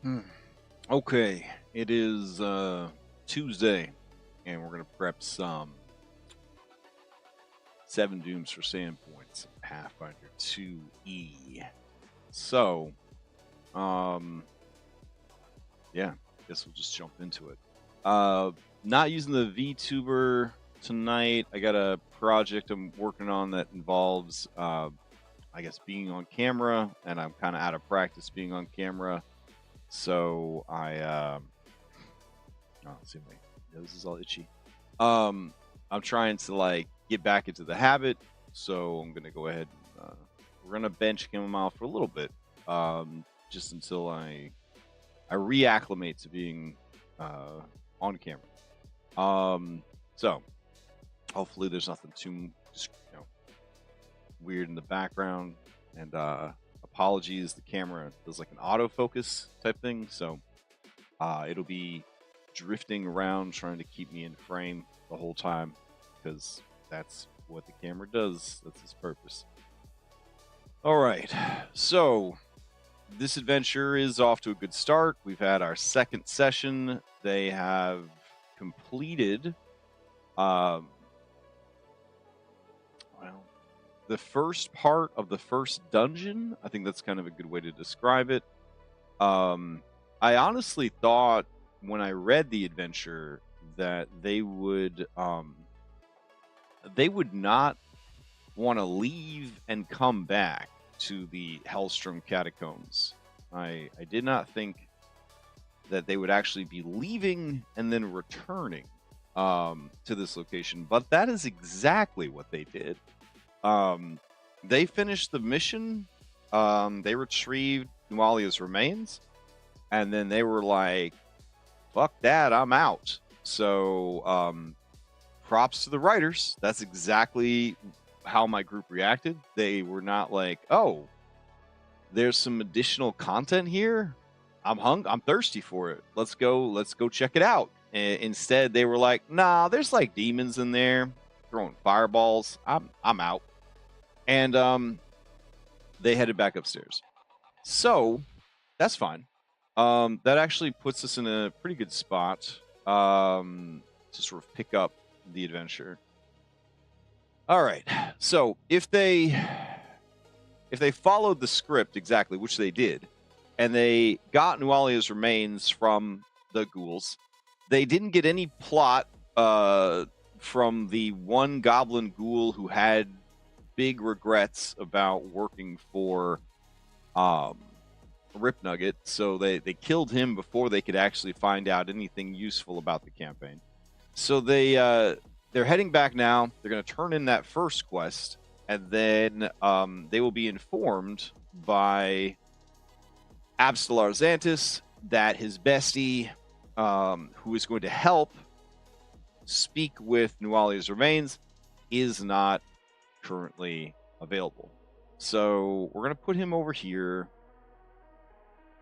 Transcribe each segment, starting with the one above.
Hmm. Okay, it is Tuesday, and we're gonna prep some 7 Dooms for Sandpoint, some Pathfinder 2E. So, um, yeah, guess we'll just jump into it. Not using the VTuber tonight. I got a project I'm working on that involves, I guess, being on camera, and I'm kind of out of practice being on camera. So oh, see, my nose is all itchy. I'm trying to like get back into the habit, so I'm gonna go ahead and we're gonna bench chamomile for a little bit, just until I reacclimate to being on camera. So hopefully there's nothing too weird in the background, and apologies, the camera does like an autofocus type thing, so it'll be drifting around trying to keep me in frame the whole time, because that's what the camera does. That's its purpose. All right, so this adventure is off to a good start. We've had our second session. They have completed well, the first part of the first dungeon. I think that's kind of a good way to describe it. I honestly thought when I read the adventure that they would not want to leave and come back to the Hellstrom catacombs. I did not think that they would actually be leaving and then returning to this location, but that is exactly what they did. They finished the mission. They retrieved Nualia's remains, and then they were like, fuck that, I'm out. So props to the writers. That's exactly how my group reacted. They were not like, oh, there's some additional content here, I'm thirsty for it, let's go check it out. Instead they were like, nah, there's like demons in there throwing fireballs, I'm out. And they headed back upstairs. So that's fine. That actually puts us in a pretty good spot to sort of pick up the adventure. All right. So if they followed the script exactly, which they did, and they got Nualia's remains from the ghouls, they didn't get any plot from the one goblin ghoul who had big regrets about working for Rip Nugget, so they killed him before they could actually find out anything useful about the campaign. So they're heading back now. They're going to turn in that first quest, and then they will be informed by Abstelar Xantis that his bestie, who is going to help speak with Nualia's remains, is not currently available. So we're going to put him over here.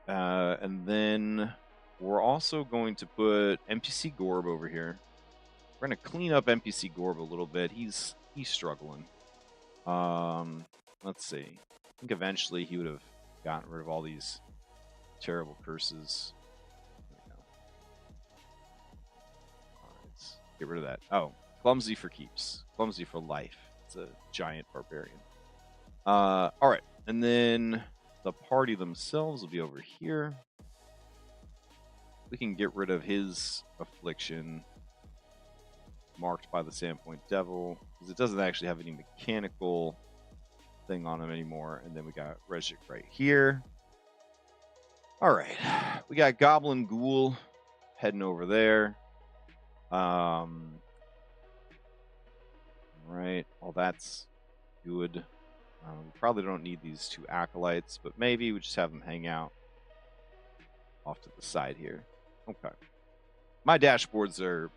And then we're also going to put NPC Gorb over here. We're going to clean up NPC Gorb a little bit. He's struggling. Let's see. I think eventually he would have gotten rid of all these terrible curses. There we go. All right, let's get rid of that. Oh, clumsy for keeps. Clumsy for life. It's a giant barbarian. All right, and then the party themselves will be over here. We can get rid of his affliction marked by the Sandpoint Devil, because it doesn't actually have any mechanical thing on him anymore. And then we got Regic right here. All right, we got Goblin Ghoul heading over there. Right, well, that's good. We probably don't need these 2 acolytes, but maybe we just have them hang out off to the side here. Okay. My dashboards are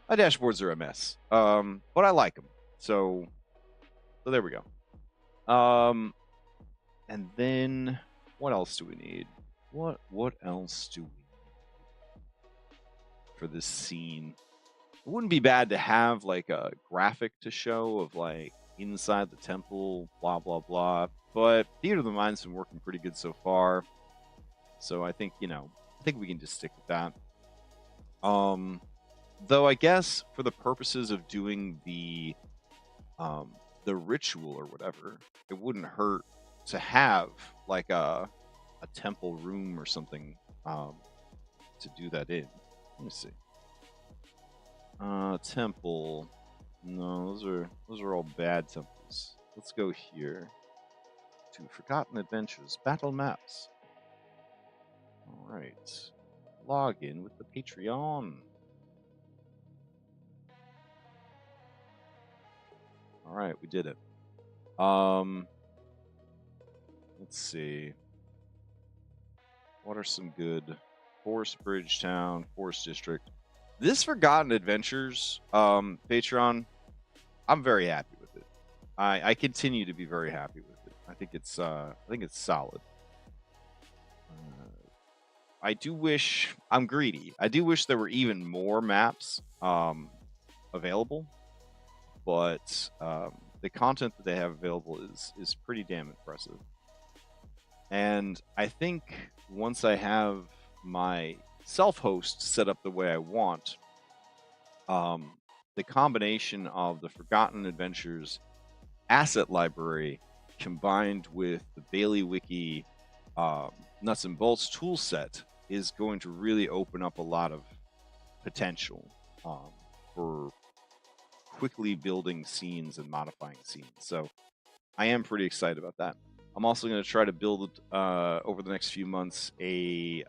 a mess, but I like them. So there we go. And then what else do we need? What else do we need for this scene? It wouldn't be bad to have like a graphic to show of like inside the temple, blah blah blah. But Theater of the Mind's been working pretty good so far. So I think, I think we can just stick with that. Though I guess for the purposes of doing the ritual or whatever, it wouldn't hurt to have like a temple room or something to do that in. Let me see. Temple. No, those are all bad temples. Let's go here to Forgotten Adventures Battle Maps. All right. Log in with the Patreon. All right, we did it. Let's see. What are some good? Forest Bridge Town, Forest District. This Forgotten Adventures Patreon, I'm very happy with it. I continue to be very happy with it. I think it's solid. I do wish I'm greedy. I do wish there were even more maps available, but the content that they have available is pretty damn impressive. And I think once I have my self-host set up the way I want, the combination of the Forgotten Adventures asset library combined with the Bailey Wiki nuts and bolts tool set is going to really open up a lot of potential for quickly building scenes and modifying scenes. So I am pretty excited about that. I'm also going to try to build over the next few months a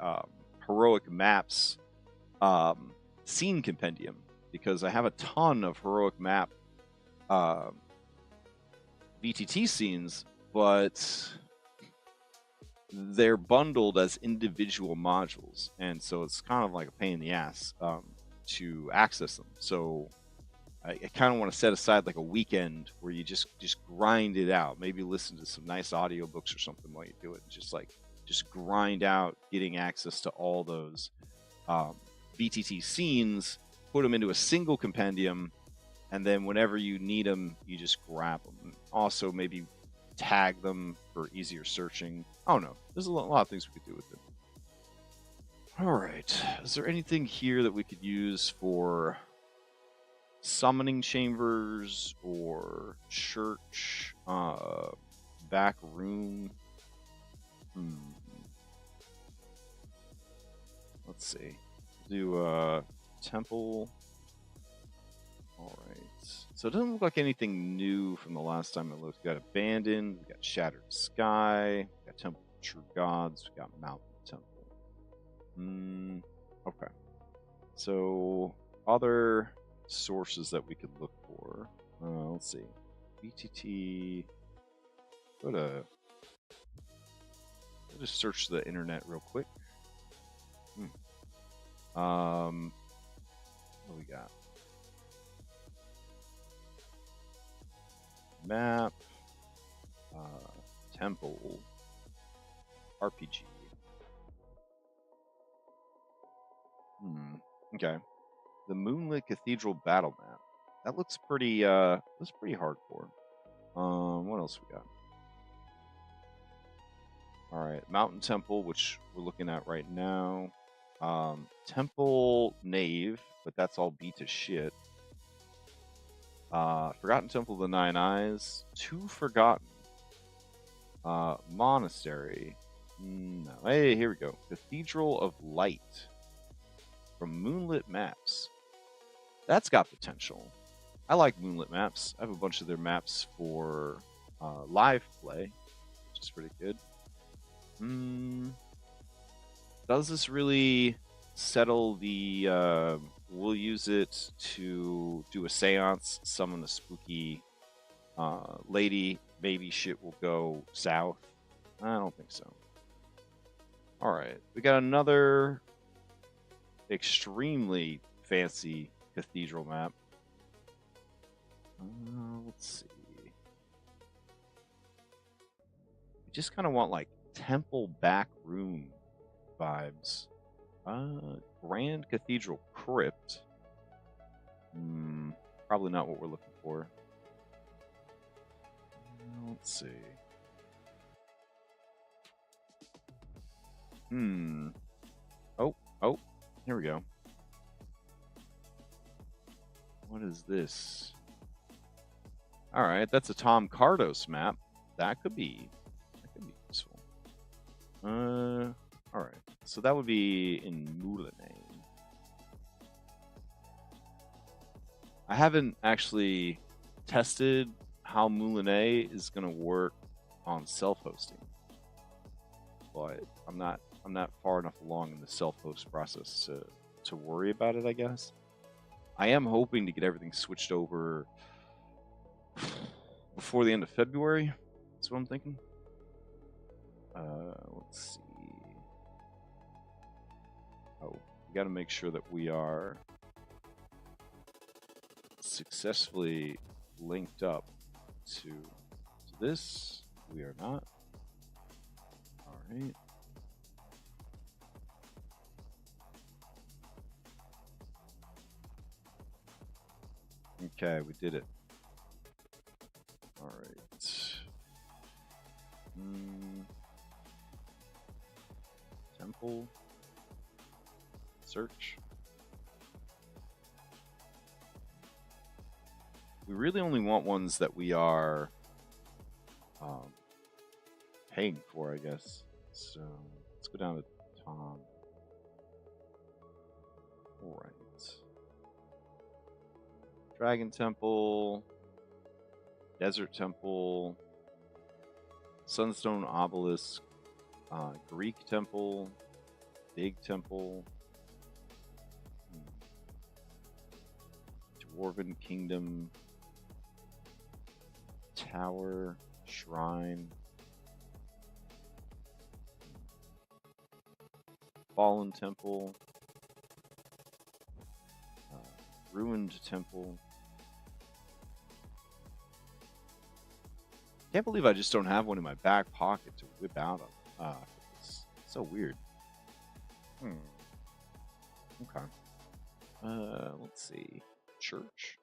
heroic maps scene compendium, because I have a ton of heroic map VTT scenes, but they're bundled as individual modules, and so it's kind of like a pain in the ass to access them. So I kind of want to set aside like a weekend where you just grind it out. Maybe listen to some nice audiobooks or something while you do it. Just grind out getting access to all those VTT scenes, put them into a single compendium, and then whenever you need them, you just grab them. Also, maybe tag them for easier searching. I don't know. There's a lot of things we could do with it. All right. Is there anything here that we could use for summoning chambers or church, back room? Let's see. Do temple. All right. So it doesn't look like anything new from the last time I looked. We got abandoned. We got shattered sky. We got temple of true gods. We got mountain temple. Okay. So other sources that we could look for. Let's see. VTT. I'll just search the internet real quick. What do we got? Map. Temple. RPG. Okay. The Moonlit Cathedral battle map. That looks pretty hardcore. What else we got? All right, Mountain Temple, which we're looking at right now. Temple Nave, but that's all beat to shit. Forgotten Temple of the Nine Eyes. Two Forgotten. Monastery. No. Hey, here we go. Cathedral of Light. From Moonlit Maps. That's got potential. I like Moonlit Maps. I have a bunch of their maps for live play, which is pretty good. Does this really settle the... we'll use it to do a seance, summon a spooky lady. Maybe shit will go south. I don't think so. Alright, we got another extremely fancy cathedral map. Let's see. We just kind of want like temple back room vibes. Grand Cathedral Crypt. Probably not what we're looking for. Let's see. Oh, here we go. What is this? All right, that's a Tom Cardos map. That could be useful. All right. So that would be in Moulinet. I haven't actually tested how Moulinet is going to work on self-hosting, but I'm not far enough along in the self-host process to worry about it, I guess. I am hoping to get everything switched over before the end of February. That's what I'm thinking. Let's see. Oh, we got to make sure that we are successfully linked up to this. We are not. All right. Okay, we did it. All right. Temple. Search. We really only want ones that we are paying for, I guess. So let's go down to Tom. All right. Dragon Temple, Desert Temple, Sunstone Obelisk, Greek Temple, Big Temple, Dwarven Kingdom, Tower, Shrine, Fallen Temple, Ruined Temple. Can't believe I just don't have one in my back pocket to whip out of. It's so weird. Okay. Let's see. Church.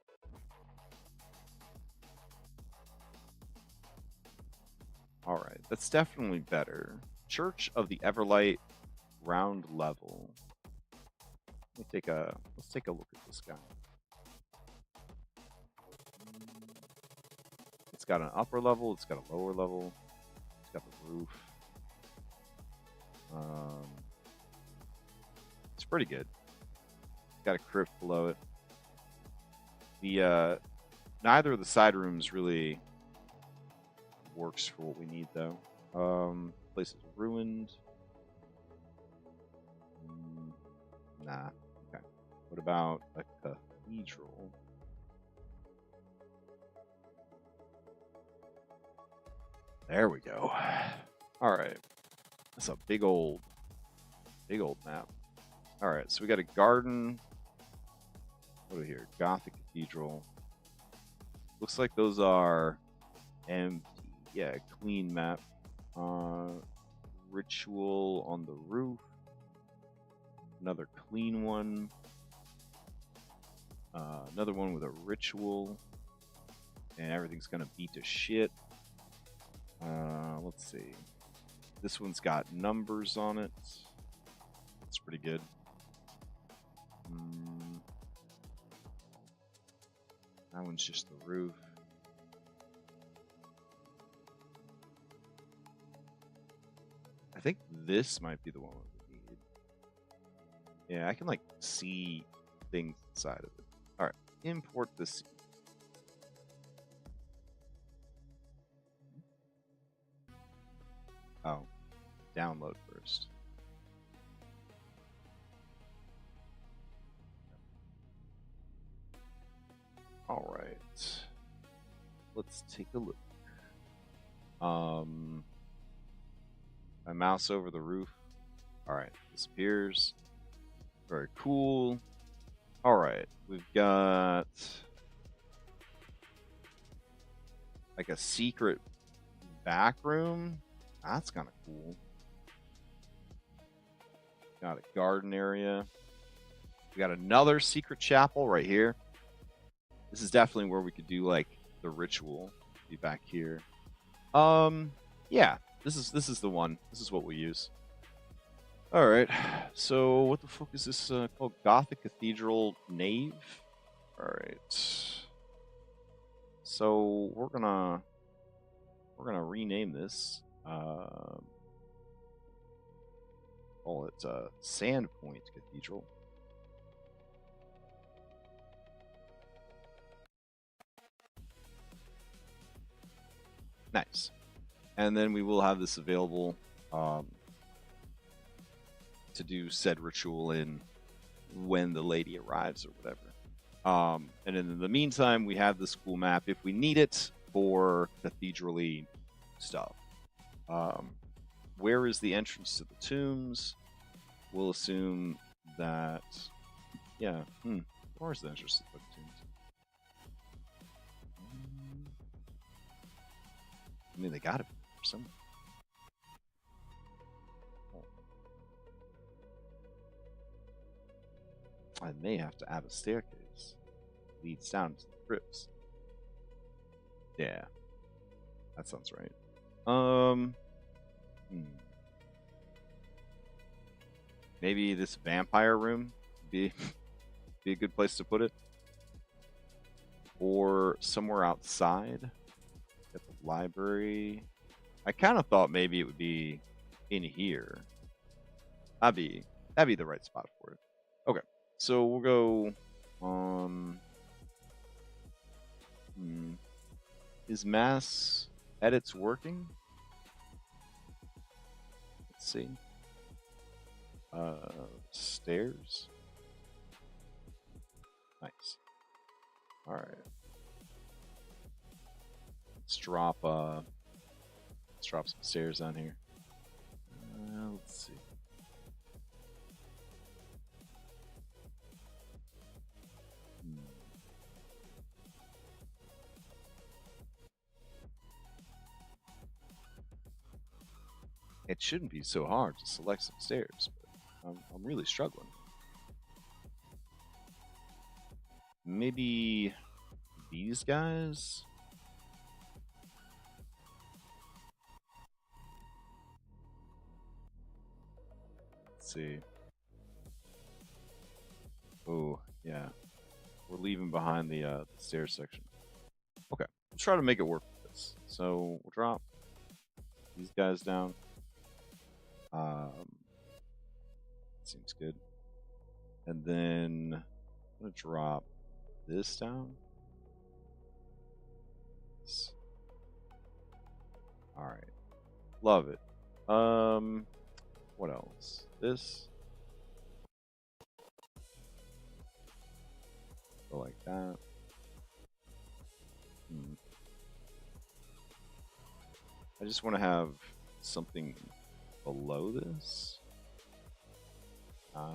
All right, that's definitely better. Church of the Everlight, ground level. Let's take a look at this guy. It's got an upper level, it's got a lower level, it's got the roof. It's pretty good. It's got a crypt below it. The neither of the side rooms really works for what we need, though. Place is ruined. Nah. Okay. What about a cathedral? There we go. All right. That's a big old map. All right. So we got a garden. What are we here? Gothic cathedral. Looks like those are empty. Yeah, clean map. Ritual on the roof. Another clean one. Another one with a ritual. And everything's gonna beat to shit. Let's see. This one's got numbers on it. That's pretty good. That one's just the roof. I think this might be the one we need. Yeah, I can like see things inside of it. All right, import this. Oh, download first. All right, let's take a look. My mouse over the roof. All right, disappears. Very cool. All right, we've got like a secret back room. That's kind of cool. Got a garden area. We got another secret chapel right here. This is definitely where we could do like the ritual. Be back here. Yeah, this is the one. This is what we use. All right. So what the fuck is this called? Gothic Cathedral Nave. All right. So we're gonna rename this. Call it Sandpoint Cathedral. Nice. And then we will have this available to do said ritual in when the lady arrives or whatever. And in the meantime, we have this cool map if we need it for cathedral-y stuff. Where is the entrance to the tombs? We'll assume that, yeah, where's the entrance to the tombs? I mean, they gotta be for some. I may have to add a staircase. Leads down to the crypts. Yeah, that sounds right. Maybe this vampire room be a good place to put it, or somewhere outside at the library. I kind of thought maybe it would be in here. That'd be the right spot for it. Okay, so we'll go. Is mass edits working? Let's see. Stairs. Nice. All right. Let's drop some stairs down here. Let's see. It shouldn't be so hard to select some stairs, but I'm really struggling. Maybe these guys? Let's see. Oh, yeah. We're leaving behind the stairs section. Okay, we'll try to make it work with this. So we'll drop these guys down. Seems good. And then I'm gonna drop this down. All right, love it. What else? This. Go like that. I just want to have something below this. Okay.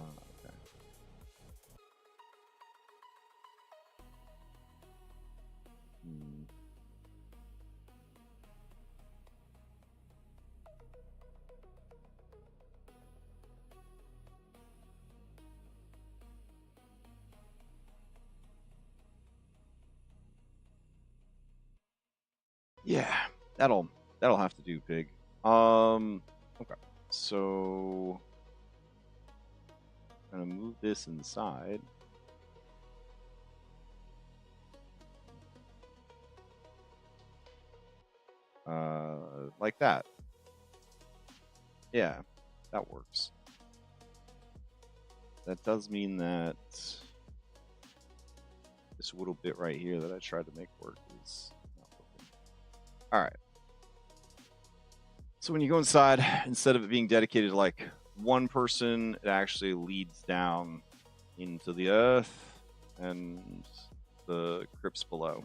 Yeah, that'll have to do, pig. Okay. So I'm gonna move this inside. Like that. Yeah, that works. That does mean that this little bit right here that I tried to make work is not working. All right. So when you go inside, instead of it being dedicated to like one person, it actually leads down into the earth and the crypts below.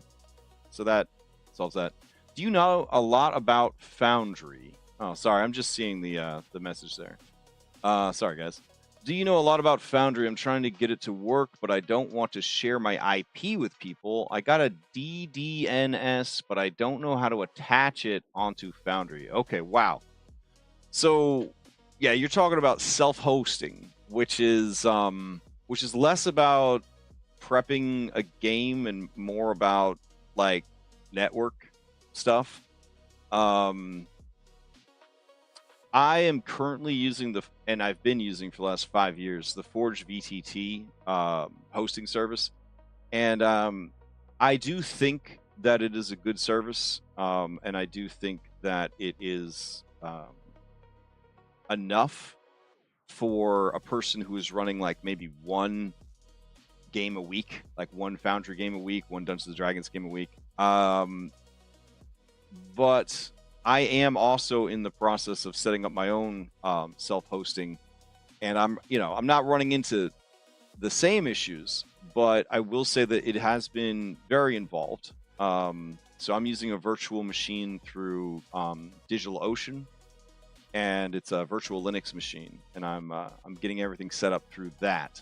So that solves that. Do you know a lot about Foundry? Oh, sorry, I'm just seeing the message there. Sorry, guys. Do you know a lot about Foundry? I'm trying to get it to work, but I don't want to share my IP with people. I got a DDNS, but I don't know how to attach it onto Foundry. Okay, wow. So, yeah, you're talking about self-hosting, which is less about prepping a game and more about like network stuff. I am currently using and I've been using for the last 5 years, the Forge VTT hosting service. And I do think that it is a good service. And I do think that it is enough for a person who is running like maybe one game a week, like one Foundry game a week, one Dungeons and Dragons game a week. But I am also in the process of setting up my own self-hosting, and I'm not running into the same issues, but I will say that it has been very involved. So I'm using a virtual machine through DigitalOcean, and it's a virtual Linux machine, and I'm getting everything set up through that.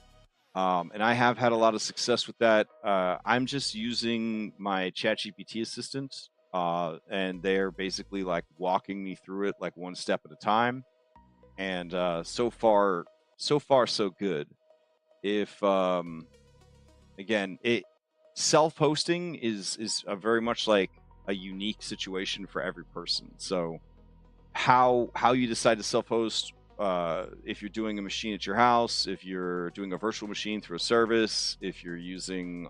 And I have had a lot of success with that. I'm just using my ChatGPT assistant, and they're basically like walking me through it like one step at a time. And so far so good. If again, self-hosting is a very much like a unique situation for every person. So how you decide to self-host, if you're doing a machine at your house, if you're doing a virtual machine through a service, if you're using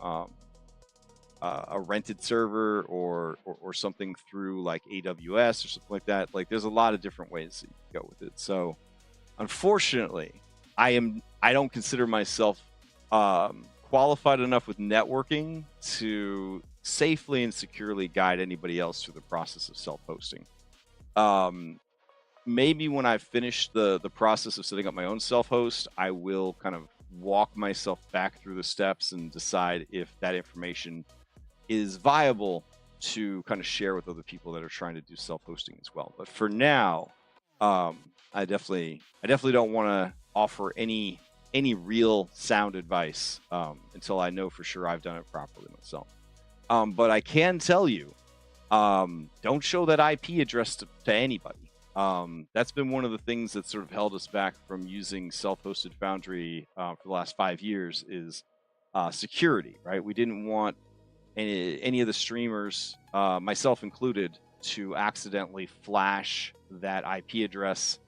a rented server or something through like AWS or something like that, like there's a lot of different ways that you can go with it. So unfortunately, I don't consider myself qualified enough with networking to safely and securely guide anybody else through the process of self-hosting. Maybe when I finish the process of setting up my own self-host, I will kind of walk myself back through the steps and decide if that information is viable to kind of share with other people that are trying to do self-hosting as well. But for now, I definitely don't want to offer any real sound advice until I know for sure I've done it properly myself. But I can tell you, don't show that IP address to anybody. That's been one of the things that sort of held us back from using self-hosted Foundry for the last 5 years is security, right? We didn't want any of the streamers, myself included, to accidentally flash that IP address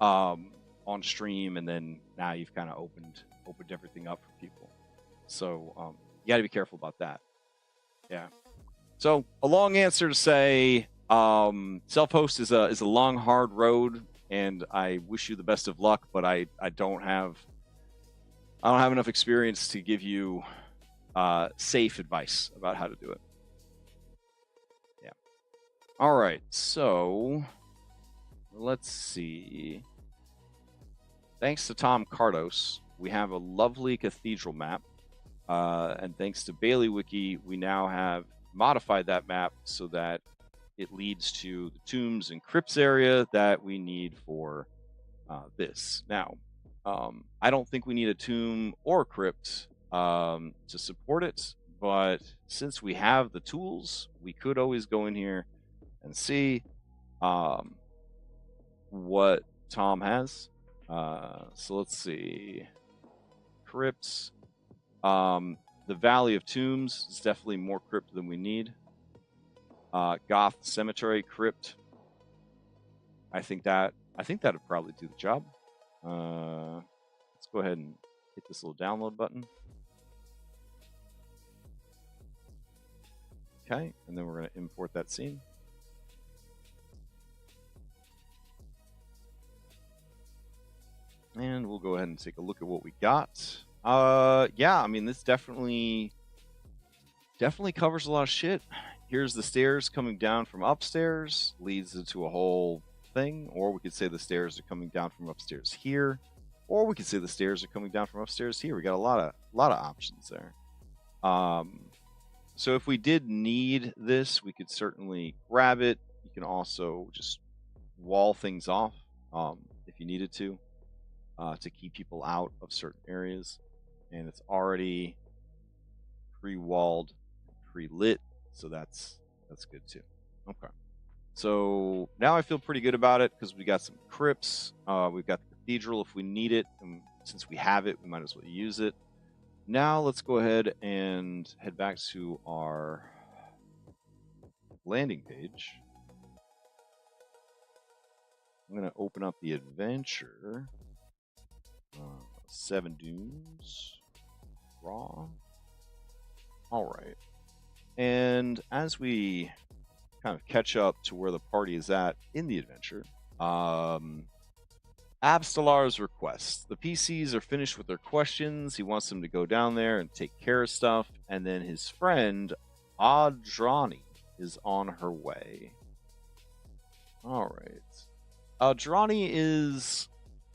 on stream, and then now you've kind of opened everything up for people. So you got to be careful about that. Yeah. So a long answer to say, self-host is a long, hard road, and I wish you the best of luck. But I don't have enough experience to give you safe advice about how to do it. Yeah. All right. So let's see. Thanks to Tom Cardos, we have a lovely cathedral map, and thanks to Bailey Wiki, we now have modified that map so that it leads to the tombs and crypts area that we need for this. Now, I don't think we need a tomb or a crypt to support it, but since we have the tools, we could always go in here and see what Tom has. So let's see. Crypts. The Valley of Tombs is definitely more crypt than we need. Goth Cemetery Crypt. I think that'd probably do the job. Let's go ahead and hit this little download button. Okay, and then we're going to import that scene. And we'll go ahead and take a look at what we got. Yeah, I mean, this definitely covers a lot of shit. Here's the stairs coming down from upstairs, leads into a whole thing. Or we could say the stairs are coming down from upstairs here. Or we could say the stairs are coming down from upstairs here. We got a lot of options there. So if we did need this, we could certainly grab it. You can also just wall things off if you needed to keep people out of certain areas. And it's already pre-walled, pre-lit, so that's good too. Okay. So now I feel pretty good about it because we got some crypts. We've got the cathedral if we need it, and since we have it, we might as well use it. Now let's go ahead and head back to our landing page. I'm going to open up the adventure. 7 Dunes. Raw. All right. And as we kind of catch up to where the party is at in the adventure, Abstelar's request. The PCs are finished with their questions. He wants them to go down there and take care of stuff. And then his friend, Adrani, is on her way. All right. Adrani is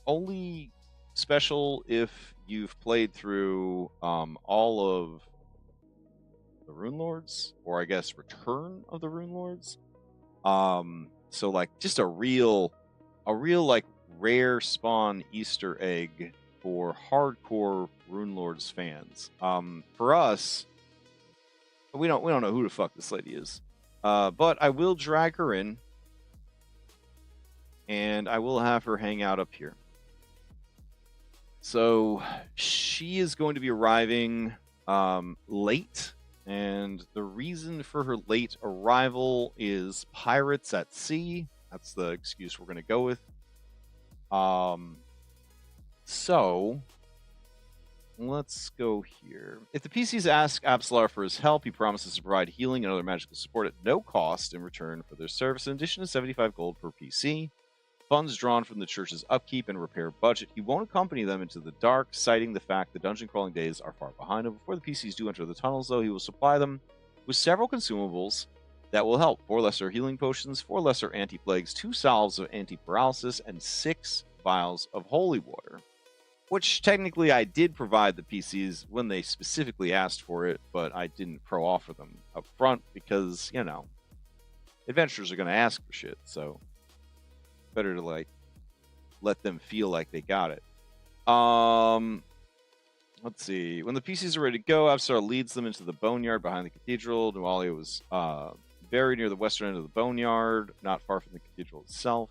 only special if you've played through all of the Rune Lords, or I guess Return of the Rune Lords. So like just a real like rare spawn Easter egg for hardcore Rune Lords fans. For us, we don't know who the fuck this lady is. But I will drag her in, and I will have her hang out up here. So she is going to be arriving late, and the reason for her late arrival is pirates at sea. That's the excuse we're going to go with. So let's go here. If the PCs ask Abstelar for his help, he promises to provide healing and other magical support at no cost in return for their service, in addition to 75 gold per PC. Funds drawn from the church's upkeep and repair budget. He won't accompany them into the dark, citing the fact that dungeon crawling days are far behind him. Before the PCs do enter the tunnels, though, he will supply them with several consumables that will help. 4 lesser healing potions, 4 lesser anti-plagues, 2 salves of anti-paralysis, and 6 vials of holy water. Which, technically, I did provide the PCs when they specifically asked for it, but I didn't pro-offer them up front because, you know, adventurers are going to ask for shit, so better to like let them feel like they got it. Let's see. When the PCs are ready to go, Abstelar leads them into the boneyard behind the cathedral. Nualia was buried near the western end of the boneyard, not far from the cathedral itself.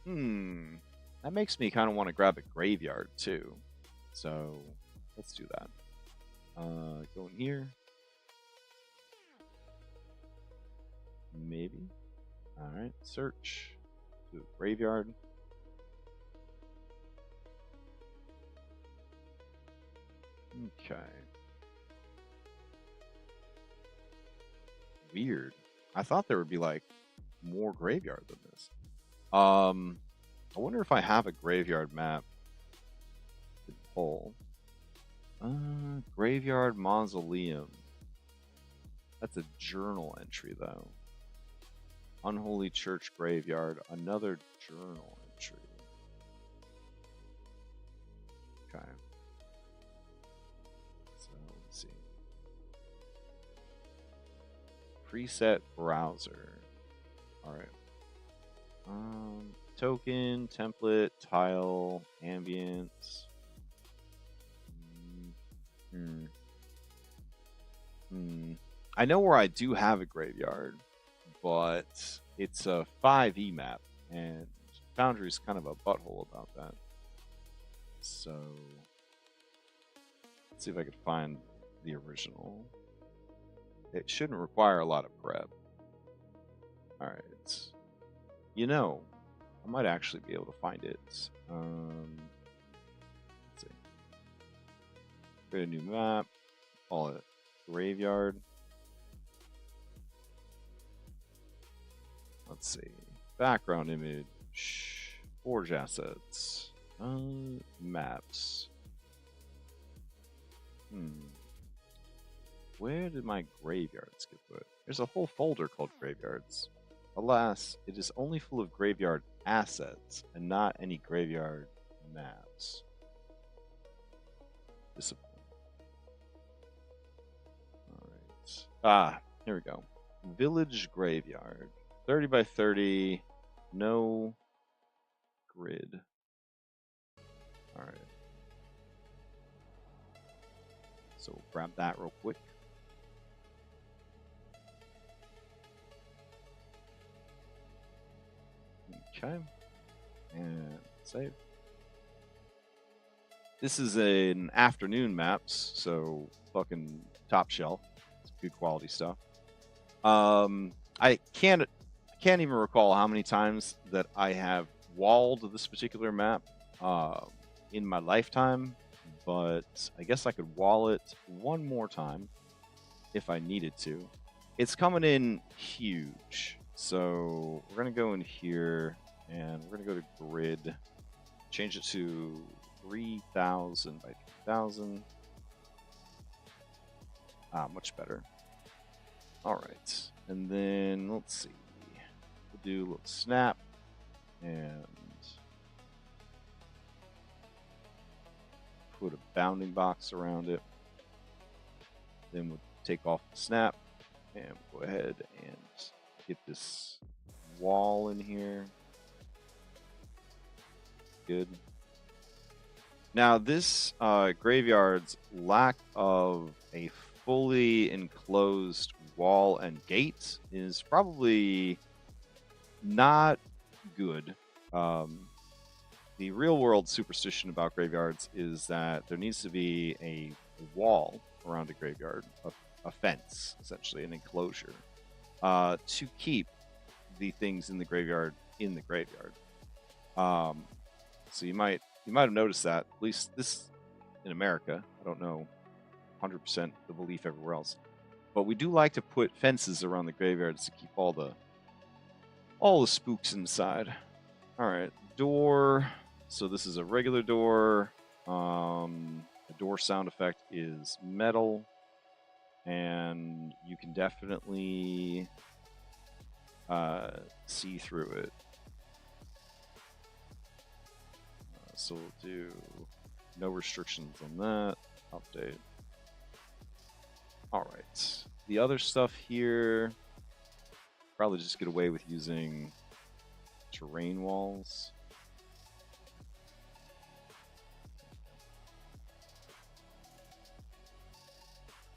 That makes me kind of want to grab a graveyard too. So let's do that. Go in here. Maybe. All right. Search. To the graveyard. Okay. Weird. I thought there would be like more graveyard than this. I wonder if I have a graveyard map to pull. Graveyard mausoleum. That's a journal entry though. Unholy Church Graveyard, another journal entry. Okay. So let's see. Preset browser. Alright. Token, template, tile, ambience. I know where I do have a graveyard, but it's a 5e map, and Foundry is kind of a butthole about that. So let's see if I could find the original. It shouldn't require a lot of prep. Alright. You know, I might actually be able to find it. Let's see. Create a new map. Call it Graveyard. Let's see. Background image. Forge assets. Maps. Where did my graveyards get put? There's a whole folder called graveyards. Alas, it is only full of graveyard assets and not any graveyard maps. Disappointing. Alright. Here we go. Village graveyard. 30 by 30. No grid. Alright. So we'll grab that real quick. Okay. And save. This is an afternoon maps, so fucking top shelf. It's good quality stuff. I can't even recall how many times that I have walled this particular map in my lifetime, but I guess I could wall it one more time if I needed to. It's coming in huge. So we're going to go in here and we're going to go to grid, change it to 3000 by 3000. Much better. All right. And then let's see. We'll do a little snap and put a bounding box around it. Then we'll take off the snap and we'll go ahead and get this wall in here. Good. Now this graveyard's lack of a fully enclosed wall and gate is probably not good. The real world superstition about graveyards is that there needs to be a wall around a graveyard, a fence, essentially, an enclosure, to keep the things in the graveyard in the graveyard. So you might have noticed that, at least this in America. I don't know 100% the belief everywhere else, but we do like to put fences around the graveyards to keep all the spooks inside. All right, door. So this is a regular door. The door sound effect is metal, and you can definitely see through it. So we'll do no restrictions on that. Update. All right. The other stuff here, probably just get away with using terrain walls.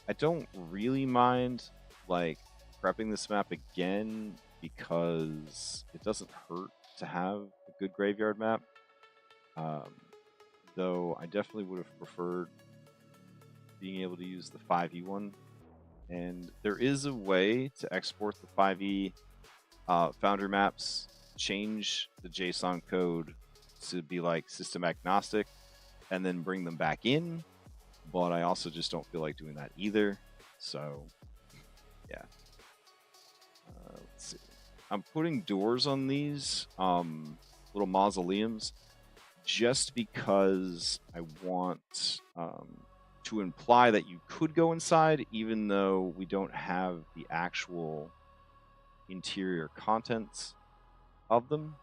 I don't really mind like prepping this map again because it doesn't hurt to have a good graveyard map. Though I definitely would have preferred being able to use the 5e one. And there is a way to export the 5e Foundry maps, change the JSON code to be like system agnostic, and then bring them back in. But I also just don't feel like doing that either. So, yeah. Let's see. I'm putting doors on these little mausoleums just because I want to imply that you could go inside, even though we don't have the actual interior contents of them.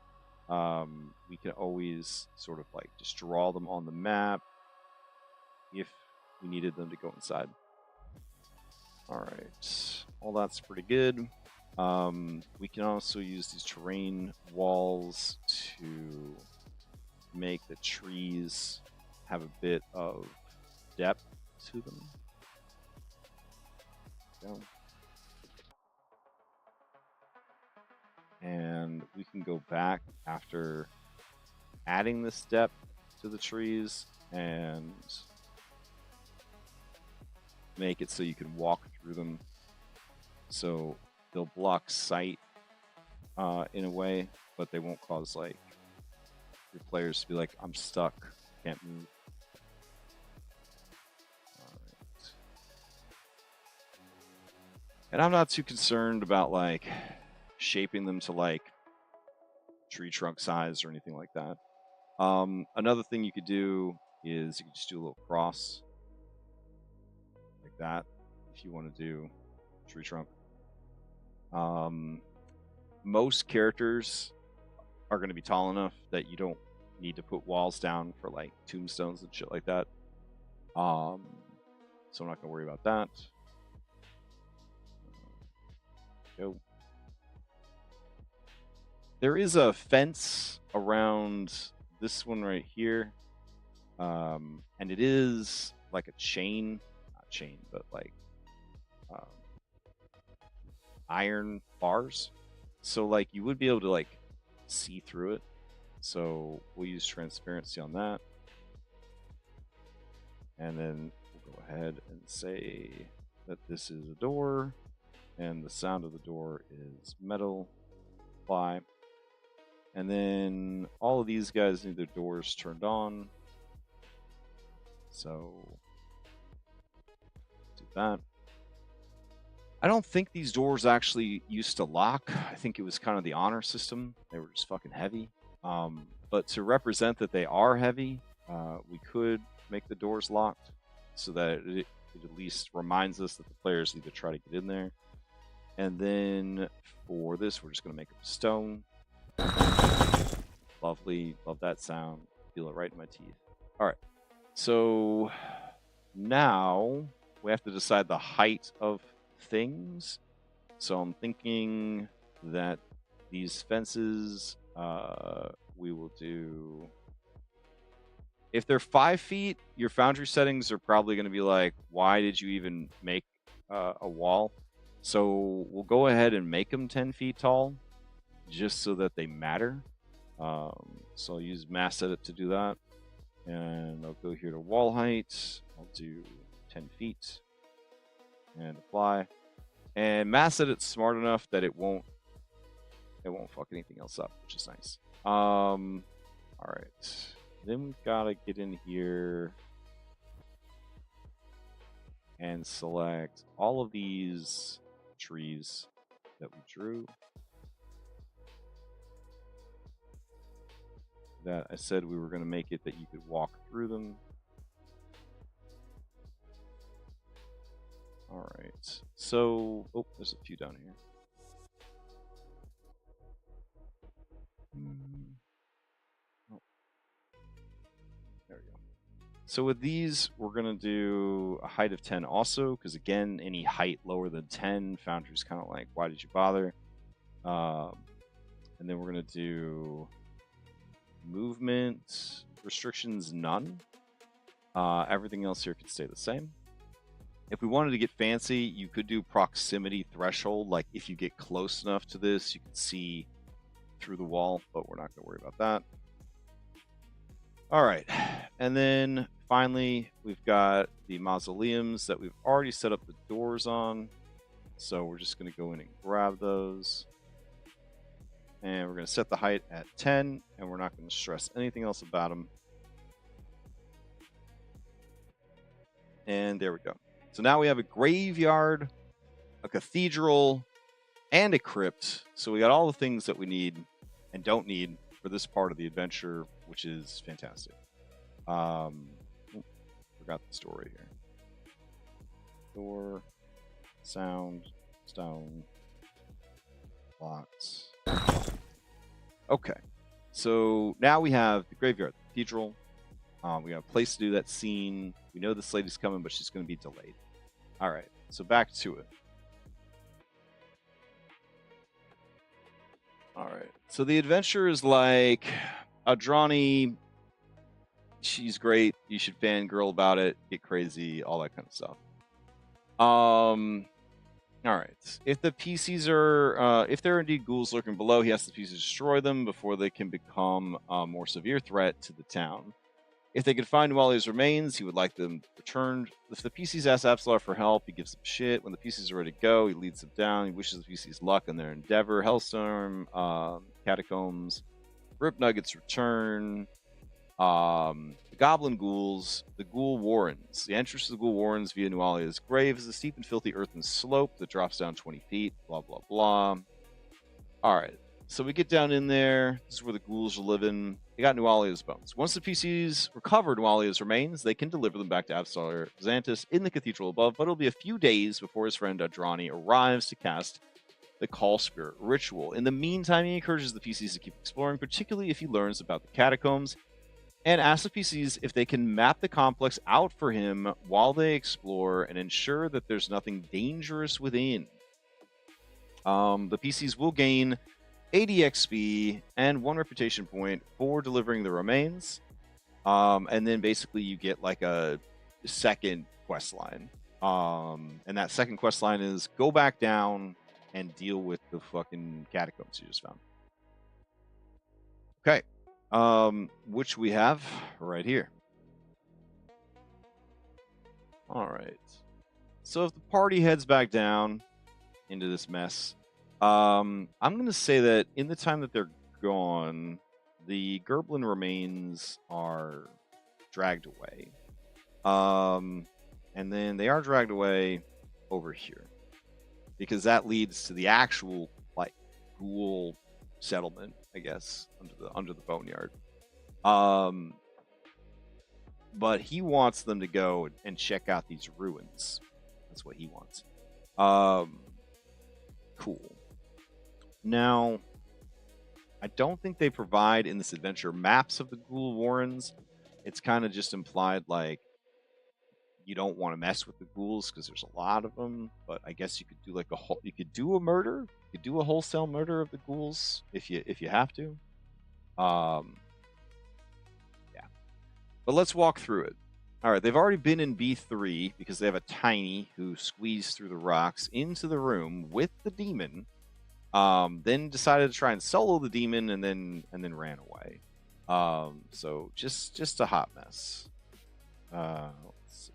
We can always sort of like just draw them on the map if we needed them to go inside. All right, all that's pretty good. We can also use these terrain walls to make the trees have a bit of depth to them. Go. And we can go back after adding this depth to the trees and make it so you can walk through them. So they'll block sight in a way, but they won't cause like your players to be like, I'm stuck, can't move. All right. And I'm not too concerned about like shaping them to like tree trunk size or anything like that. Another thing you could do is you could just do a little cross like that if you want to do tree trunk. Most characters are going to be tall enough that you don't need to put walls down for like tombstones and shit like that. So I'm not going to worry about that. Go. There is a fence around this one right here. And it is like a chain, not chain, but like iron bars. So like you would be able to like see through it. So we'll use transparency on that. And then we'll go ahead and say that this is a door and the sound of the door is metal. Apply. And then all of these guys need their doors turned on. So do that. I don't think these doors actually used to lock. I think it was kind of the honor system. They were just fucking heavy. But to represent that they are heavy, we could make the doors locked so that it at least reminds us that the players need to try to get in there. And then for this, we're just going to make it stone. Lovely. Love that sound. Feel it right in my teeth. All right. So now we have to decide the height of things. So I'm thinking that these fences, we will do... If they're 5 feet, your Foundry settings are probably going to be like, why did you even make a wall? So we'll go ahead and make them 10 feet tall, just so that they matter. So I'll use mass edit to do that. And I'll go here to wall height. I'll do 10 feet. And apply. And mass edit's smart enough that it won't fuck anything else up, which is nice. All right. Then we've got to get in here and select all of these trees that we drew. That I said we were going to make it that you could walk through them. All right. So, oh, there's a few down here. Oh. There we go. So with these, we're going to do a height of 10 also, because again, any height lower than 10, Foundry's kind of like, why did you bother? And then we're going to do movement restrictions, none. Everything else here could stay the same. If we wanted to get fancy, you could do proximity threshold. Like if you get close enough to this, you can see through the wall, but we're not going to worry about that. All right. And then finally, we've got the mausoleums that we've already set up the doors on. So we're just going to go in and grab those. And we're going to set the height at 10, and we're not going to stress anything else about them. And there we go. So now we have a graveyard, a cathedral, and a crypt. So we got all the things that we need and don't need for this part of the adventure, which is fantastic. Forgot the story here. Door, sound, stone, blocks. Okay. So now we have the graveyard, the cathedral. We have a place to do that scene. We know this lady's coming, but she's going to be delayed. All right. So back to it. All right. So the adventure is like Adrani. She's great. You should fangirl about it, get crazy, all that kind of stuff. All right. If the PCs are, if there are indeed ghouls lurking below, he has the PCs destroy them before they can become a more severe threat to the town. If they can find Wally's remains, he would like them returned. If the PCs ask Absalar for help, he gives them shit. When the PCs are ready to go, he leads them down. He wishes the PCs luck in their endeavor. Hellstorm, Catacombs, Rip Nuggets return. The Goblin Ghouls, the Ghoul Warrens. The entrance to the Ghoul Warrens via Nualia's grave is a steep and filthy earthen slope that drops down 20 feet. Blah, blah, blah. All right. So we get down in there. This is where the ghouls are living. They got Nualia's bones. Once the PCs recover Nualia's remains, they can deliver them back to Absalar Xantus in the cathedral above, but it'll be a few days before his friend Adrani arrives to cast the Call Spirit ritual. In the meantime, he encourages the PCs to keep exploring, particularly if he learns about the catacombs, and asks the PCs if they can map the complex out for him while they explore and ensure that there's nothing dangerous within. The PCs will gain 80 XP and 1 reputation point for delivering the remains. And then basically you get like a second quest line. And that second quest line is go back down and deal with the fucking catacombs you just found. Okay. Which we have right here. All right. So if the party heads back down into this mess, I'm going to say that in the time that they're gone, the Gerblin remains are dragged away. And then they are dragged away over here, because that leads to the actual like ghoul settlement, I guess, under the boneyard. But he wants them to go and check out these ruins. That's what he wants. Cool. Now, I don't think they provide in this adventure maps of the ghoul warrens. It's kind of just implied like you don't want to mess with the ghouls because there's a lot of them. But I guess you could do like you could do a murder. You could do a wholesale murder of the ghouls if you have to. Yeah. But let's walk through it. All right, they've already been in B3 because they have a tiny who squeezed through the rocks into the room with the demon. Then decided to try and solo the demon and then ran away. So just a hot mess. Let's see.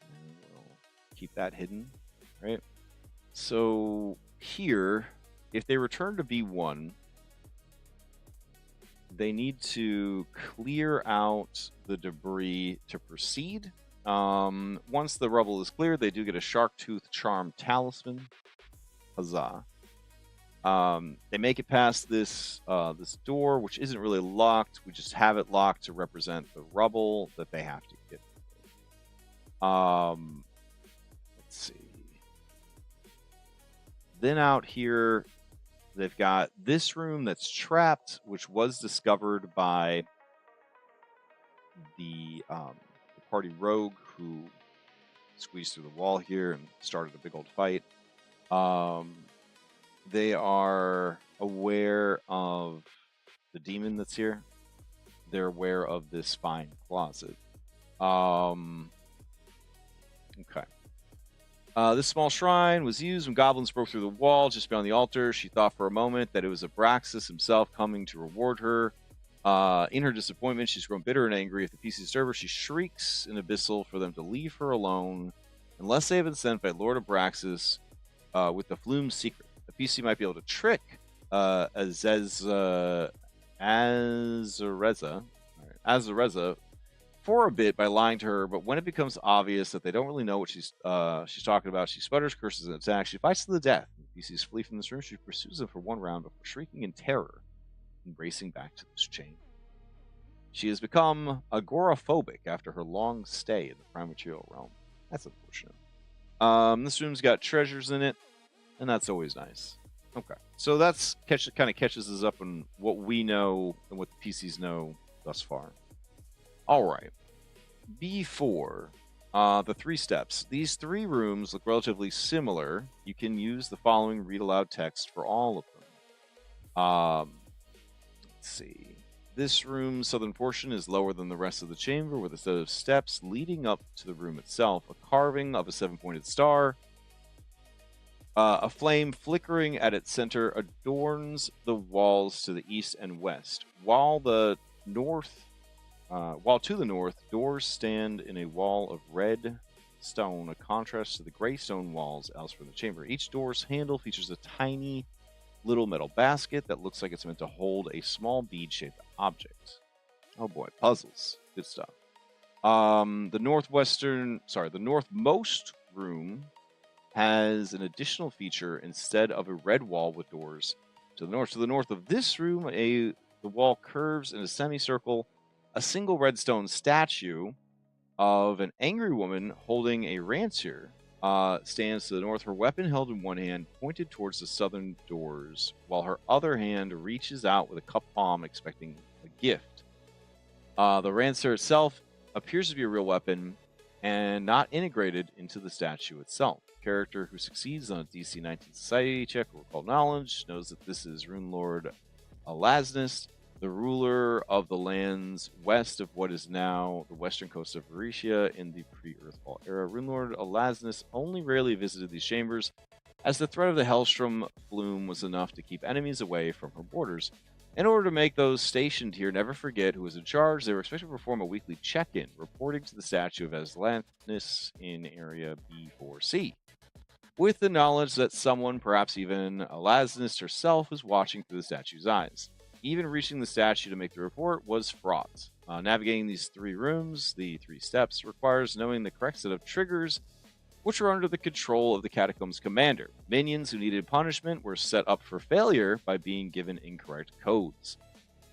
And we'll keep that hidden, right? So here, if they return to B1, they need to clear out the debris to proceed. Once the rubble is cleared, they do get a shark tooth charm talisman. Huzzah. They make it past this this door, which isn't really locked. We just have it locked to represent the rubble that they have to get. Let's see. Then out here, they've got this room that's trapped, which was discovered by the party rogue who squeezed through the wall here and started a big old fight. They are aware of the demon that's here. They're aware of this fine closet. Okay. This small shrine was used when goblins broke through the wall just beyond the altar. She thought for a moment that it was Abraxas himself coming to reward her. In her disappointment, she's grown bitter and angry. If the PC disturb her, she shrieks in Abyssal for them to leave her alone. Unless they have been sent by Lord Abraxas with the Flume's secret. The PC might be able to trick Azareza for a bit by lying to her, but when it becomes obvious that they don't really know what she's talking about, she sputters, curses, and attacks. She fights to the death. The PCs flee from this room. She pursues them for one round before shrieking in terror and racing back to this chain. She has become agoraphobic after her long stay in the prime material realm. That's unfortunate. This room's got treasures in it, and that's always nice. Okay, so that's kind of catches us up on what we know and what the PCs know thus far. All right, B4, the 3 steps. These 3 rooms look relatively similar. You can use the following read aloud text for all of them. Let's see. This room's southern portion is lower than the rest of the chamber, with a set of steps leading up to the room itself. A carving of a 7-pointed star. A flame flickering at its center adorns the walls to the east and west, while to the north, doors stand in a wall of red stone, a contrast to the gray stone walls elsewhere in the chamber. Each door's handle features a tiny little metal basket that looks like it's meant to hold a small bead-shaped object. Oh boy, puzzles. Good stuff. The northmost room has an additional feature instead of a red wall with doors to the north. To the north of this room, the wall curves in a semicircle. A single redstone statue of an angry woman holding a rancier stands to the north, her weapon held in one hand, pointed towards the southern doors, while her other hand reaches out with a cupped palm, expecting a gift. The rancier itself appears to be a real weapon and not integrated into the statue itself. The character who succeeds on a DC 19 society check or recall knowledge knows that this is Rune Lord Alasnus, the ruler of the lands west of what is now the western coast of Variscia in the pre-Earthfall era. Runelord Alasnus only rarely visited these chambers, as the threat of the Hellstrom flume was enough to keep enemies away from her borders. In order to make those stationed here never forget who was in charge, they were expected to perform a weekly check-in, reporting to the statue of Aslanus in Area B4C. with the knowledge that someone, perhaps even Elasnist herself, was watching through the statue's eyes. Even reaching the statue to make the report was fraught. Navigating these 3 rooms, the 3 steps, requires knowing the correct set of triggers, which are under the control of the Catacombs commander. Minions who needed punishment were set up for failure by being given incorrect codes.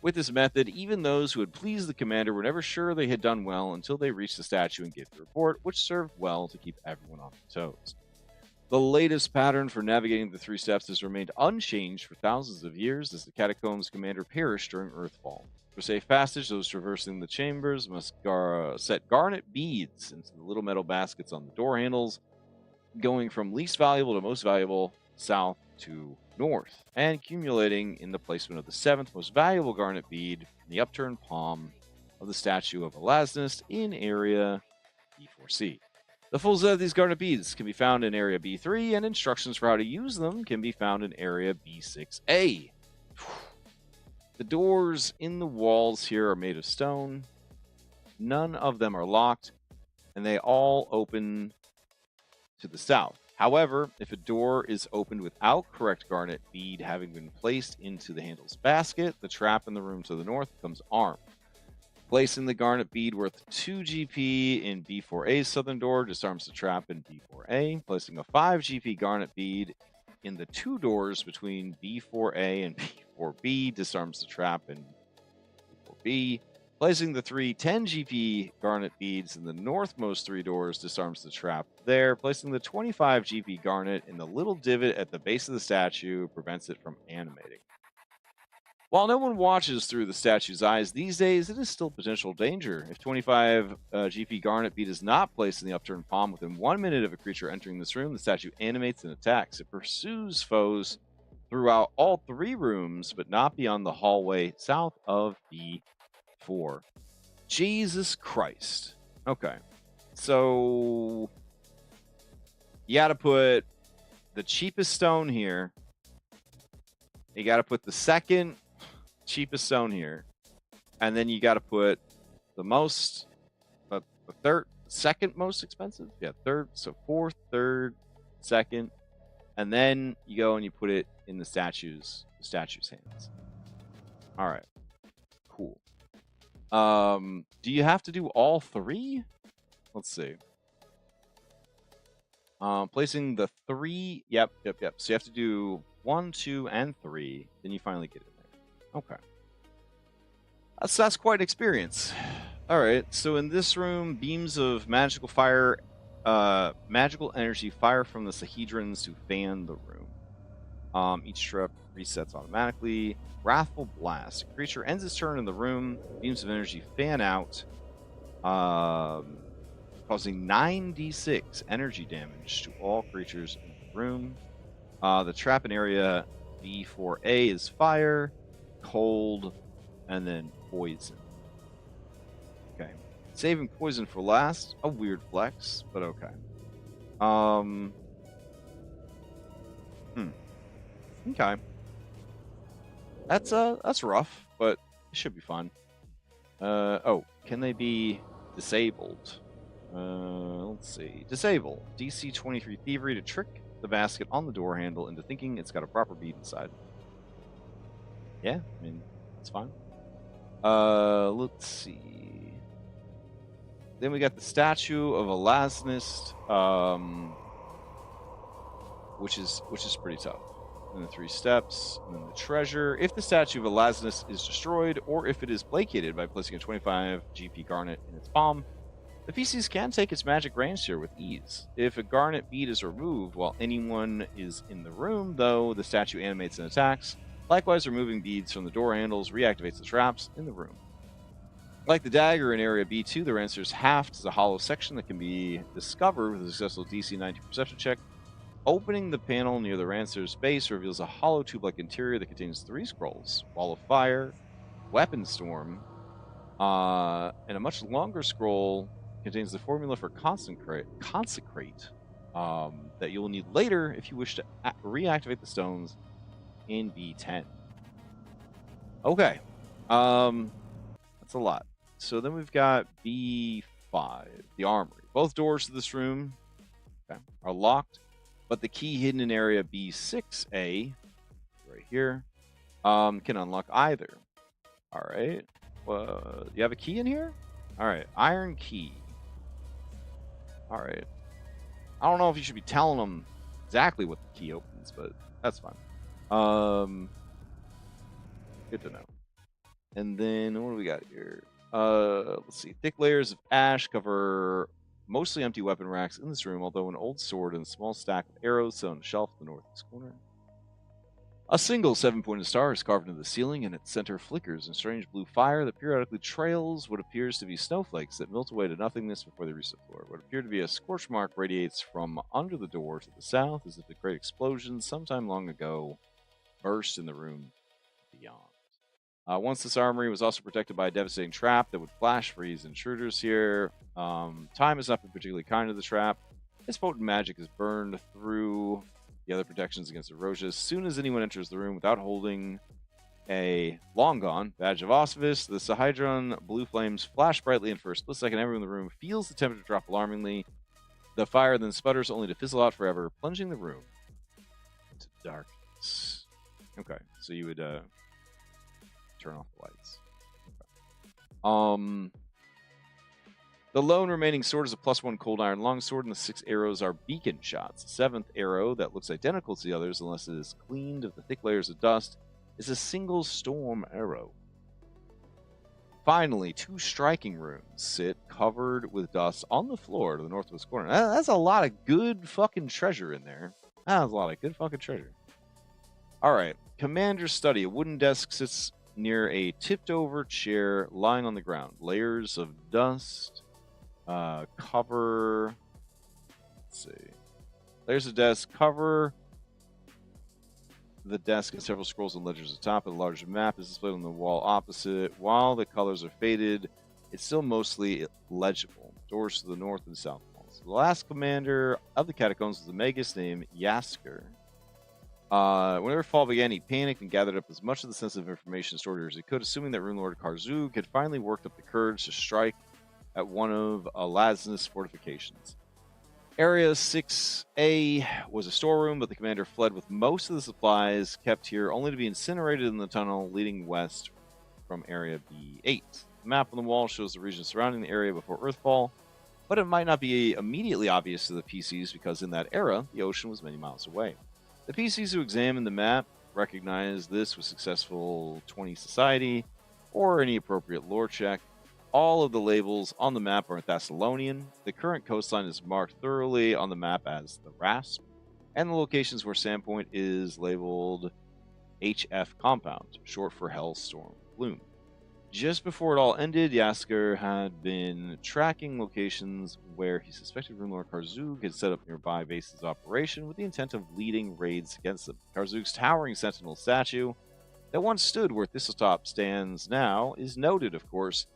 With this method, even those who had pleased the commander were never sure they had done well until they reached the statue and gave the report, which served well to keep everyone on their toes. The latest pattern for navigating the 3 steps has remained unchanged for thousands of years as the Catacombs commander perished during Earthfall. For safe passage, those traversing the chambers must set garnet beads into the little metal baskets on the door handles, going from least valuable to most valuable, south to north, and accumulating in the placement of the 7th most valuable garnet bead in the upturned palm of the statue of Elasnist in area B4C. The full set of these garnet beads can be found in area B3, and instructions for how to use them can be found in area B6A. The doors in the walls here are made of stone. None of them are locked, and they all open to the south. However, if a door is opened without correct garnet bead having been placed into the handle's basket, the trap in the room to the north becomes armed. Placing the garnet bead worth 2 GP in B4A's southern door disarms the trap in B4A. Placing a 5 GP garnet bead in the 2 doors between B4A and B4B disarms the trap in B4B. Placing the 3 10 GP garnet beads in the northmost 3 doors disarms the trap there. Placing the 25 GP garnet in the little divot at the base of the statue prevents it from animating. While no one watches through the statue's eyes these days, it is still potential danger. If 25 GP garnet bead is not placed in the upturned palm within 1 minute of a creature entering this room, the statue animates and attacks. It pursues foes throughout all 3 rooms, but not beyond the hallway south of B4. Jesus Christ. Okay. So you got to put the cheapest stone here. You got to put the second cheapest stone here, and then you got to put the most, the second most expensive, third, so 4th, 3rd, 2nd, and then you go and you put it in the statue's hands. All right, cool. Do you have to do all 3? Let's see. Placing the 3, yep. So you have to do 1, 2, and 3, then you finally get it. Okay. That's quite an experience. All right, so in this room, beams of magical energy fire from the Sahedrons to fan the room. Each trip resets automatically. Wrathful Blast. A creature ends its turn in the room. Beams of energy fan out, causing 9d6 energy damage to all creatures in the room. The trap in area B4A is fire, cold, and then poison. Okay. Saving poison for last. A weird flex, but okay. Okay. That's rough, but it should be fun. Can they be disabled? Let's see. Disable. DC 23 Thievery to trick the basket on the door handle into thinking it's got a proper bead inside. Yeah, I mean, that's fine. Let's see. Then we got the statue of Elasnist, which is pretty tough. And the 3 steps, and then the treasure. If the statue of Elasnist is destroyed, or if it is placated by placing a 25 GP garnet in its palm, the PCs can take its magic range here with ease. If a garnet bead is removed while anyone is in the room, though, the statue animates and attacks. Likewise, removing beads from the door handles reactivates the traps in the room. Like the dagger in area B2, the Rancer's Haft is a hollow section that can be discovered with a successful DC 90 perception check. Opening the panel near the Rancer's base reveals a hollow tube-like interior that contains 3 scrolls: Wall of Fire, Weapon Storm, and a much longer scroll contains the formula for consecrate that you will need later if you wish to reactivate the stones in B10. Okay. That's a lot. So then we've got B5, the armory. Both doors to this room are locked. but the key hidden in area B6A, right here, can unlock either. All right. You have a key in here? All right. Iron key. All right. I don't know if you should be telling them exactly what the key opens, but that's fine. Good to know. And then what do we got here? Let's see. Thick layers of ash cover mostly empty weapon racks in this room, although an old sword and a small stack of arrows sit on a shelf in the northeast corner. A single 7-pointed star is carved into the ceiling, and its center flickers in strange blue fire that periodically trails what appears to be snowflakes that melt away to nothingness before they reach the floor. What appeared to be a scorch mark radiates from under the door to the south, as if a great explosion sometime long ago burst in the room beyond. Once this armory was also protected by a devastating trap that would flash freeze intruders here. Time has not been particularly kind to the trap. Its potent magic is burned through the other protections against erosion. As soon as anyone enters the room without holding a long gone badge of Osphus, the Sahydron blue flames flash brightly, and for a split second, everyone in the room feels the temperature drop alarmingly. The fire then sputters, only to fizzle out forever, plunging the room into darkness. Okay, so you would turn off the lights. Okay. The lone remaining sword is a +1 cold iron longsword, and the 6 arrows are beacon shots. The 7th arrow, that looks identical to the others unless it is cleaned of the thick layers of dust, is a single storm arrow. Finally, 2 striking rooms sit covered with dust on the floor to the northwest corner. That's a lot of good fucking treasure in there. That's a lot of good fucking treasure. All right, Commander's study. A wooden desk sits near a tipped-over chair lying on the ground. Layers of dust cover. Let's see. Layers of dust cover the desk, and several scrolls and ledgers atop. A large map is displayed on the wall opposite. While the colors are faded, it's still mostly legible. Doors to the north and south walls. The last commander of the catacombs was a magus named Yasker. Whenever fall began, he panicked and gathered up as much of the sensitive information stored here as he could, assuming that Rune Lord Karzug had finally worked up the courage to strike at one of Lasnus' fortifications. Area 6A was a storeroom, but the commander fled with most of the supplies kept here, only to be incinerated in the tunnel leading west from Area B8. The map on the wall shows the region surrounding the area before Earthfall, but it might not be immediately obvious to the PCs because in that era, the ocean was many miles away. The PCs who examined the map recognized this with successful 20 society or any appropriate lore check. All of the labels on the map are in Thessalonian. The current coastline is marked thoroughly on the map as the Rasp, and the locations where Sandpoint is labeled HF Compound, short for Hellstorm Bloom. Just before it all ended, Yasker had been tracking locations where he suspected Rune Lord Karzug had set up nearby bases of operation with the intent of leading raids against them. Karzug's towering sentinel statue that once stood where Thistletop stands now is noted, of course,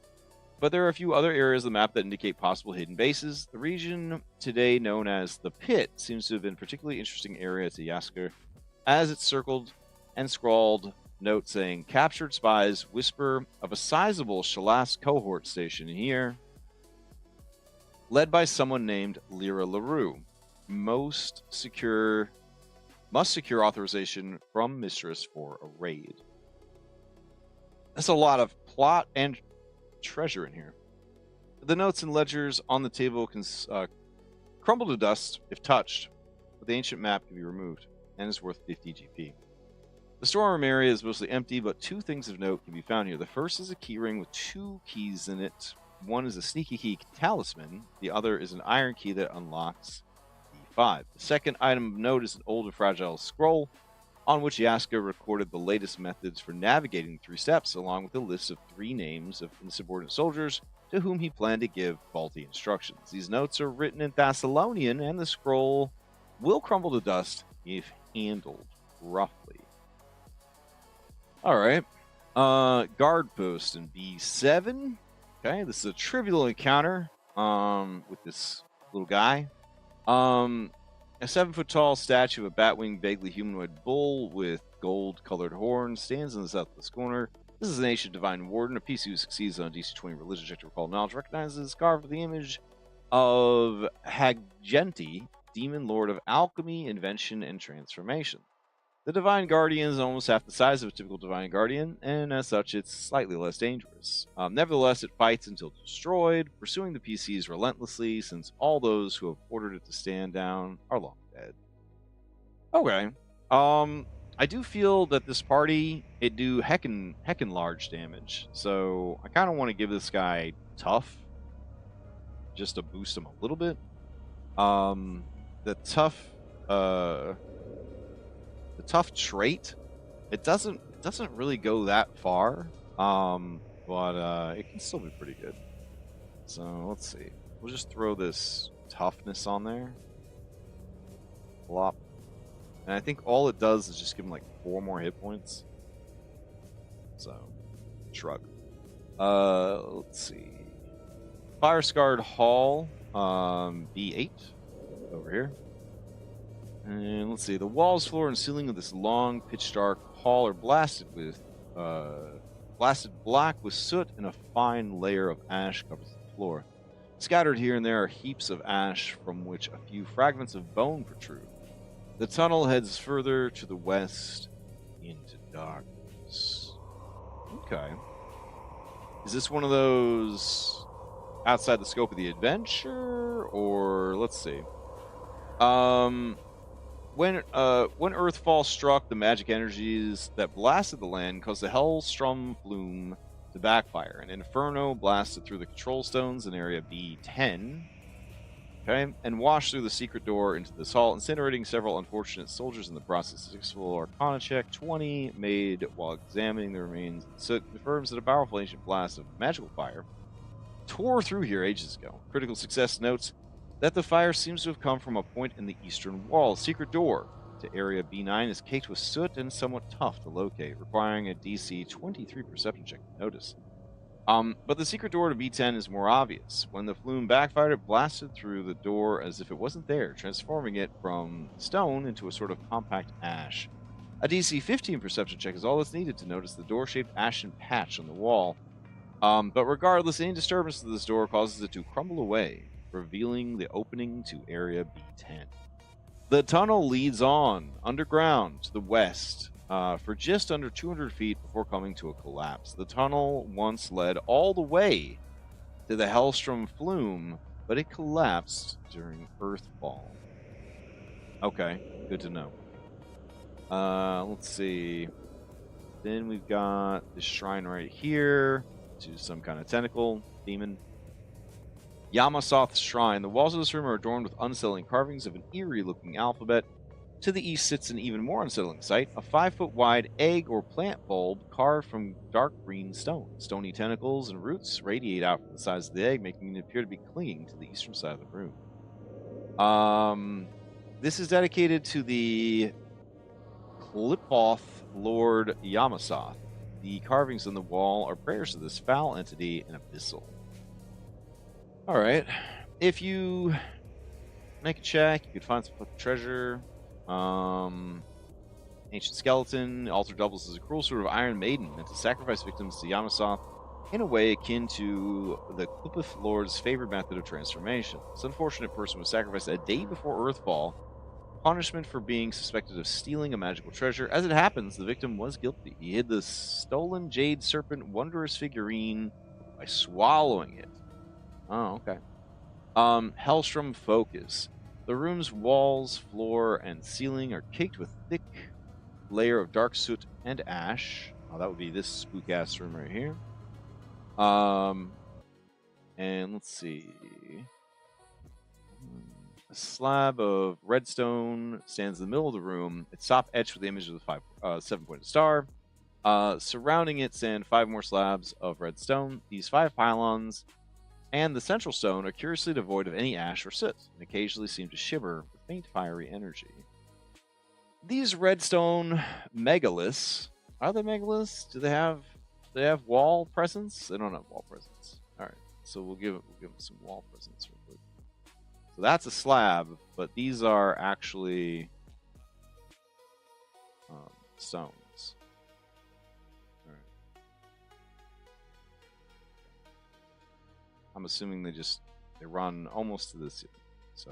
but there are a few other areas of the map that indicate possible hidden bases. The region today known as the Pit seems to have been a particularly interesting area to Yasker, as it circled and scrawled note saying, "Captured spies whisper of a sizable Shalas cohort station here, led by someone named Lyra LaRue. Must secure authorization from Mistress for a raid." That's a lot of plot and treasure in here. The notes and ledgers on the table can crumble to dust if touched, but the ancient map can be removed and is worth 50 GP. The storeroom area is mostly empty, but 2 things of note can be found here. The first is a keyring with 2 keys in it. One is a sneaky key talisman. The other is an iron key that unlocks D5. The second item of note is an old and fragile scroll on which Yasker recorded the latest methods for navigating the 3 steps, along with a list of 3 names of insubordinate soldiers to whom he planned to give faulty instructions. These notes are written in Thessalonian, and the scroll will crumble to dust if handled roughly. All right. Guard post in B7. Okay, this is a trivial encounter with this little guy. A 7-foot-tall statue of a bat-winged, vaguely humanoid bull with gold-colored horns stands in the southwest corner. This is an ancient divine warden. A PC who succeeds on a DC 20 religion check to recall knowledge recognizes carved with the image of Haggenti, demon lord of alchemy, invention, and transformation. The Divine Guardian is almost half the size of a typical Divine Guardian, and as such, it's slightly less dangerous. Nevertheless, it fights until destroyed, pursuing the PCs relentlessly, since all those who have ordered it to stand down are long dead. Okay. I do feel that this party, it do heckin' large damage, so I kind of want to give this guy tough, just to boost him a little bit. The tough, uh, the tough trait, it doesn't really go that far, but it can still be pretty good. So let's see. We'll just throw this toughness on there. Flop. And I think all it does is just give him like 4 more hit points. So, shrug. Let's see. Fire Scarred Hall, B8 over here. And let's see. The walls, floor, and ceiling of this long, pitch dark hall are blasted black with soot, and a fine layer of ash covers the floor. Scattered here and there are heaps of ash from which a few fragments of bone protrude. The tunnel heads further to the west into darkness. Okay. Is this one of those outside the scope of the adventure, or let's see. When Earthfall struck, the magic energies that blasted the land caused the Hellstrom flume to backfire. An inferno blasted through the control stones in area B10. Okay, and washed through the secret door into this hall, incinerating several unfortunate soldiers in the process. A successful Arcana check 20 made while examining the remains. So it confirms that a powerful ancient blast of magical fire tore through here ages ago. Critical success notes that the fire seems to have come from a point in the eastern wall. Secret door to area B9 is caked with soot and somewhat tough to locate, requiring a DC 23 perception check to notice. But the secret door to B10 is more obvious. When the flume backfired, it blasted through the door as if it wasn't there, transforming it from stone into a sort of compact ash. A DC 15 perception check is all that's needed to notice the door-shaped ashen patch on the wall. But regardless, any disturbance to this door causes it to crumble away, revealing the opening to area B10. The tunnel leads on, underground, to the west, for just under 200 feet before coming to a collapse. The tunnel once led all the way to the Hellstrom flume, but it collapsed during Earthfall. Okay, good to know. Let's see. Then we've got the shrine right here to some kind of tentacle demon. Yamasoth's shrine. The walls of this room are adorned with unsettling carvings of an eerie-looking alphabet. To the east sits an even more unsettling sight, a 5-foot-wide egg or plant bulb carved from dark green stone. Stony tentacles and roots radiate out from the sides of the egg, making it appear to be clinging to the eastern side of the room. This is dedicated to the Klipoth Lord Yamasoth. The carvings on the wall are prayers to this foul entity and abyssal. Alright. If you make a check, you could find some treasure. Ancient skeleton. Altar doubles as a cruel sort of Iron Maiden meant to sacrifice victims to Yamasoth in a way akin to the Klipoth Lord's favorite method of transformation. This unfortunate person was sacrificed a day before Earthfall, punishment for being suspected of stealing a magical treasure. As it happens, the victim was guilty. He hid the stolen jade serpent wondrous figurine by swallowing it. Oh, okay. Hellstrom Focus. The room's walls, floor, and ceiling are caked with thick layer of dark soot and ash. Oh, that would be this spook-ass room right here. And let's see. A slab of redstone stands in the middle of the room. It's top etched with the image of the 7-pointed star. Surrounding it stand 5 more slabs of redstone. These 5 pylons and the central stone are curiously devoid of any ash or soot, and occasionally seem to shimmer with faint fiery energy. These redstone megaliths, are they megaliths? Do they have wall presence? They don't have wall presence. All right, so we'll give them some wall presence real quick. So that's a slab, but these are actually stones. All right. I'm assuming they run almost to the ceiling. So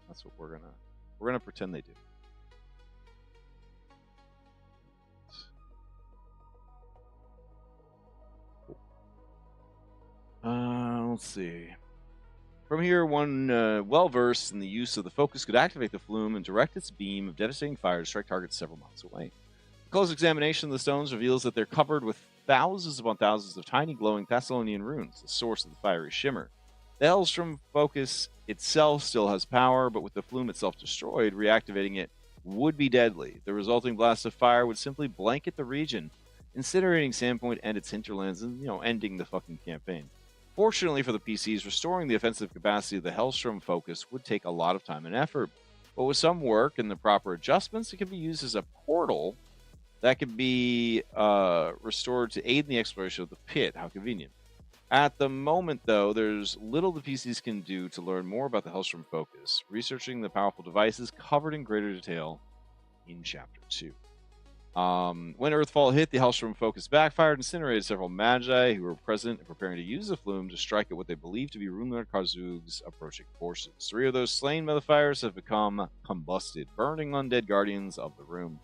That's what we're gonna pretend they do. Let's see. From here, one well-versed in the use of the focus could activate the flume and direct its beam of devastating fire to strike targets several miles away. A close examination of the stones reveals that they're covered with thousands upon thousands of tiny glowing Thessalonian runes, the source of the fiery shimmer. The Hellstrom focus itself still has power, but with the flume itself destroyed, reactivating it would be deadly. The resulting blast of fire would simply blanket the region, incinerating Sandpoint and its hinterlands and, ending the fucking campaign. Fortunately for the PCs, restoring the offensive capacity of the Hellstrom focus would take a lot of time and effort, but with some work and the proper adjustments, it can be used as a portal that could be restored to aid in the exploration of the pit. How convenient. At the moment, though, there's little the PCs can do to learn more about the Hellstrom focus, researching the powerful devices covered in greater detail in Chapter 2. When Earthfall hit, the Hellstrom focus backfired, incinerated several Magi who were present and preparing to use the flume to strike at what they believed to be Runler Karzug's approaching forces. 3 of those slain by the fires have become combusted, burning undead guardians of the room.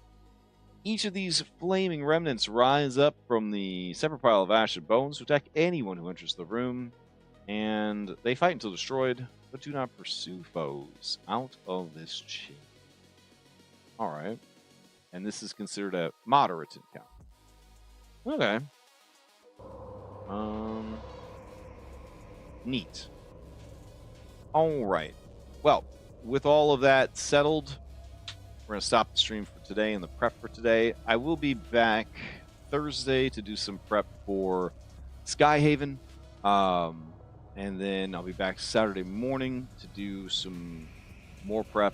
Each of these flaming remnants rise up from the separate pile of ash and bones to attack anyone who enters the room, and they fight until destroyed, but do not pursue foes out of this chain. Alright. And this is considered a moderate encounter. Okay. Neat. Alright. Well, with all of that settled, we're going to stop the stream for today and the prep for today. I will be back Thursday to do some prep for Skyhaven. And then I'll be back Saturday morning to do some more prep,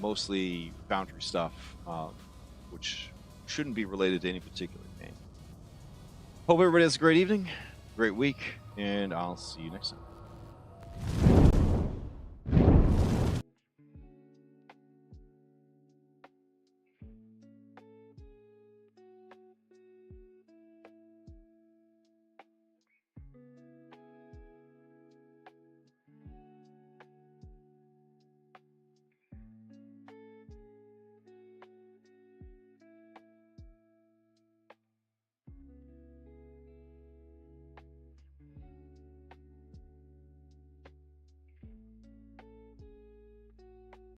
mostly Foundry stuff, which shouldn't be related to any particular game. Hope everybody has a great evening, great week, and I'll see you next time.